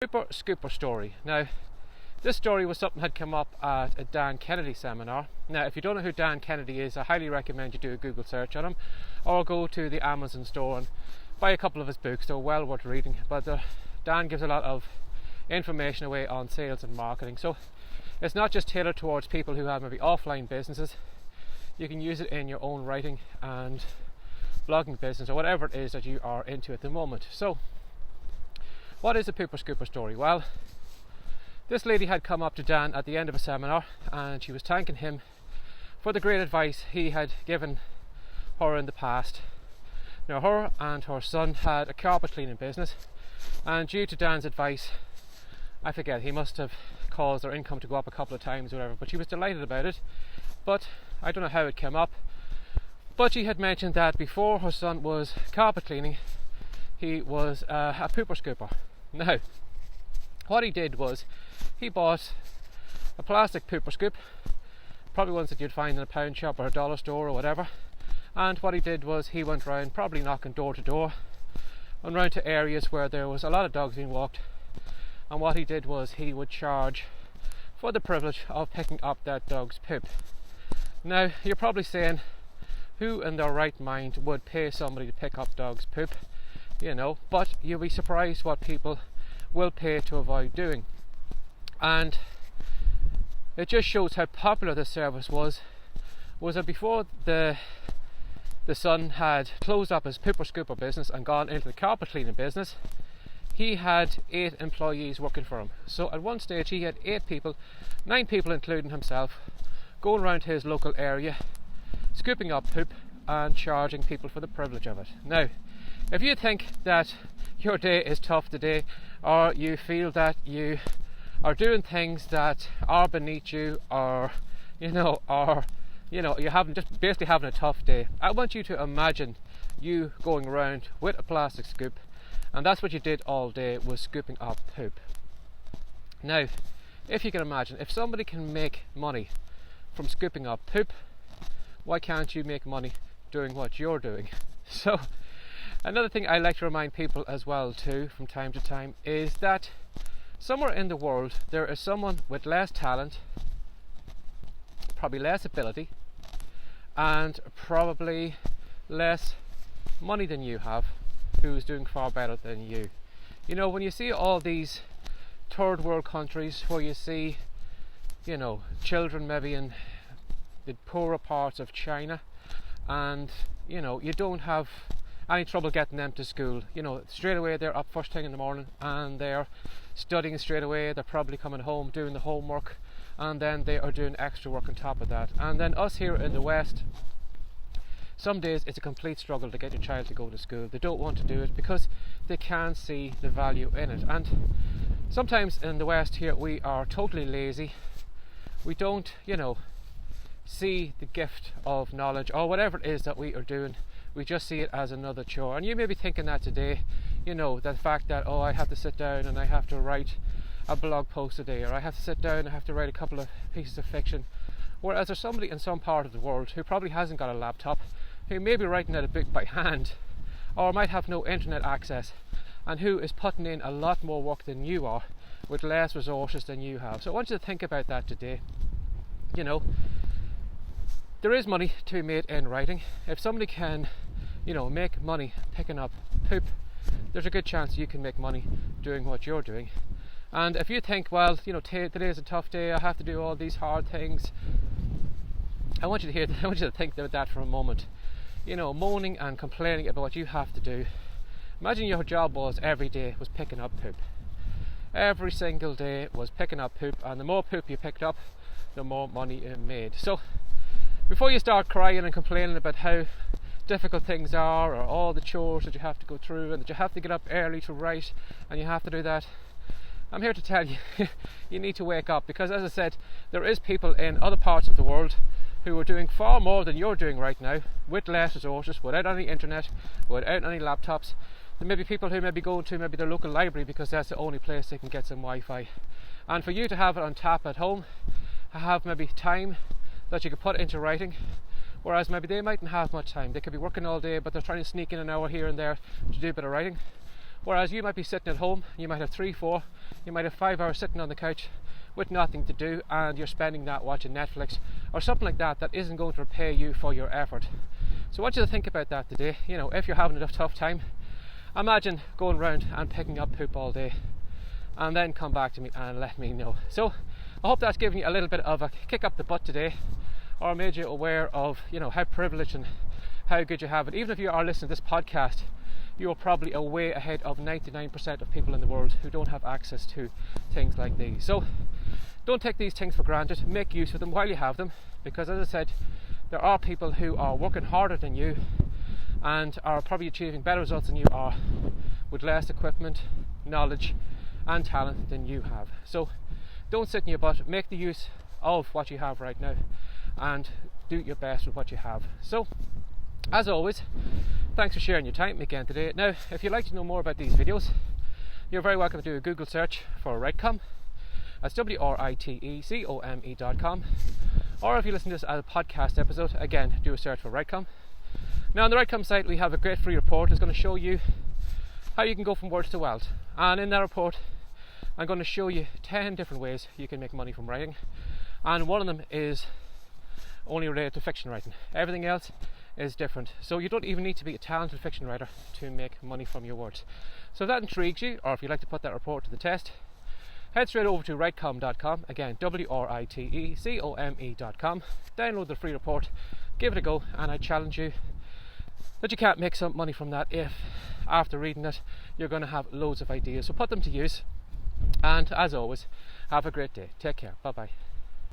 Pooper Scooper story. Now, this story was something that had come up at a Dan Kennedy seminar. Now, if you don't know who Dan Kennedy is, I highly recommend you do a Google search on him, or go to the Amazon store and buy a couple of his books. They're well worth reading. But Dan gives a lot of information away on sales and marketing. So it's not just tailored towards people who have maybe offline businesses. You can use it in your own writing and blogging business, or whatever it is that you are into at the moment. So, what is a Pooper Scooper story? Well, this lady had come up to Dan at the end of a seminar and she was thanking him for the great advice he had given her in the past. Now, her and her son had a carpet cleaning business, and due to Dan's advice, I forget, he must have caused their income to go up a couple of times or whatever, but she was delighted about it. But I don't know how it came up, but she had mentioned that before her son was carpet cleaning, he was a pooper scooper. Now, what he did was he bought a plastic pooper scoop, probably ones that you'd find in a pound shop or a dollar store or whatever, and what he did was he went round, probably knocking door to door, and round to areas where there was a lot of dogs being walked, and what he did was he would charge for the privilege of picking up that dog's poop. Now, you're probably saying, who in their right mind would pay somebody to pick up dog's poop? You know, but you'll be surprised what people will pay to avoid doing. And it just shows how popular this service was that before the son had closed up his pooper scooper business and gone into the carpet cleaning business, he had 8 employees working for him. So at one stage he had 8 people, 9 people including himself, going around his local area, scooping up poop and charging people for the privilege of it. Now, if you think that your day is tough today, or you feel that you are doing things that are beneath you, or you just basically having a tough day, I want you to imagine you going around with a plastic scoop, and that's what you did all day, was scooping up poop. Now, if you can imagine, if somebody can make money from scooping up poop, why can't you make money doing what you're doing? So, another thing I like to remind people as well too from time to time is that somewhere in the world there is someone with less talent, probably less ability, and probably less money than you have, who is doing far better than you. You know, when you see all these third world countries where you see, children maybe in the poorer parts of China, and you don't have any trouble getting them to school. Straight away they're up first thing in the morning and they're studying straight away. They're probably coming home doing the homework, and then they are doing extra work on top of that. And then us here in the West, some days it's a complete struggle to get your child to go to school. They don't want to do it because they can't see the value in it. And sometimes in the West here we are totally lazy. We don't, see the gift of knowledge or whatever it is that we are doing. We just see it as another chore. And you may be thinking that today, the fact that, I have to sit down and I have to write a blog post a day, or I have to sit down and I have to write a couple of pieces of fiction. Whereas there's somebody in some part of the world who probably hasn't got a laptop, who may be writing out a book by hand, or might have no internet access, and who is putting in a lot more work than you are with less resources than you have. So I want you to think about that today. There is money to be made in writing. If somebody can, make money picking up poop, there's a good chance you can make money doing what you're doing. And if you think, well, today's a tough day, I have to do all these hard things, I want you to think about that for a moment. Moaning and complaining about what you have to do. Imagine your job was every day was picking up poop. Every single day was picking up poop, and the more poop you picked up, the more money it made. So before you start crying and complaining about how difficult things are, or all the chores that you have to go through, and that you have to get up early to write, and you have to do that, I'm here to tell you, you need to wake up, because as I said, there is people in other parts of the world who are doing far more than you're doing right now, with less resources, without any internet, without any laptops. There may be people who may be going to maybe their local library because that's the only place they can get some Wi-Fi. And for you to have it on tap at home, have maybe time that you could put into writing, whereas maybe they mightn't have much time. They could be working all day, but they're trying to sneak in an hour here and there to do a bit of writing. Whereas you might be sitting at home, you might have 3, 4, You might have 5 hours sitting on the couch with nothing to do, and you're spending that watching Netflix or something like that that isn't going to repay you for your effort. So I want you to think about that today. If you're having a tough time, imagine going around and picking up poop all day and then come back to me and let me know. So I hope that's given you a little bit of a kick up the butt today, or made you aware of how privileged and how good you have it. Even if you are listening to this podcast, you are probably way ahead of 99% of people in the world who don't have access to things like these. So don't take these things for granted. Make use of them while you have them, because as I said, there are people who are working harder than you and are probably achieving better results than you are with less equipment, knowledge and talent than you have. So don't sit in your butt. Make the use of what you have right now and do your best with what you have. So as always, thanks for sharing your time again today. Now, if you'd like to know more about these videos, you're very welcome to do a Google search for Writecom. That's WRITECOME.com. Or if you listen to this as a podcast episode, again, do a search for Writecom. Now, on the Writecom site, we have a great free report that's going to show you how you can go from words to wealth. And in that report, I'm going to show you 10 different ways you can make money from writing. And one of them is only related to fiction writing. Everything else is different. So you don't even need to be a talented fiction writer to make money from your words. So if that intrigues you, or if you'd like to put that report to the test, head straight over to writecom.com, again WRITECOME.com, download the free report, give it a go, and I challenge you that you can't make some money from that if after reading it you're going to have loads of ideas. So put them to use, and as always, have a great day. Take care. Bye bye.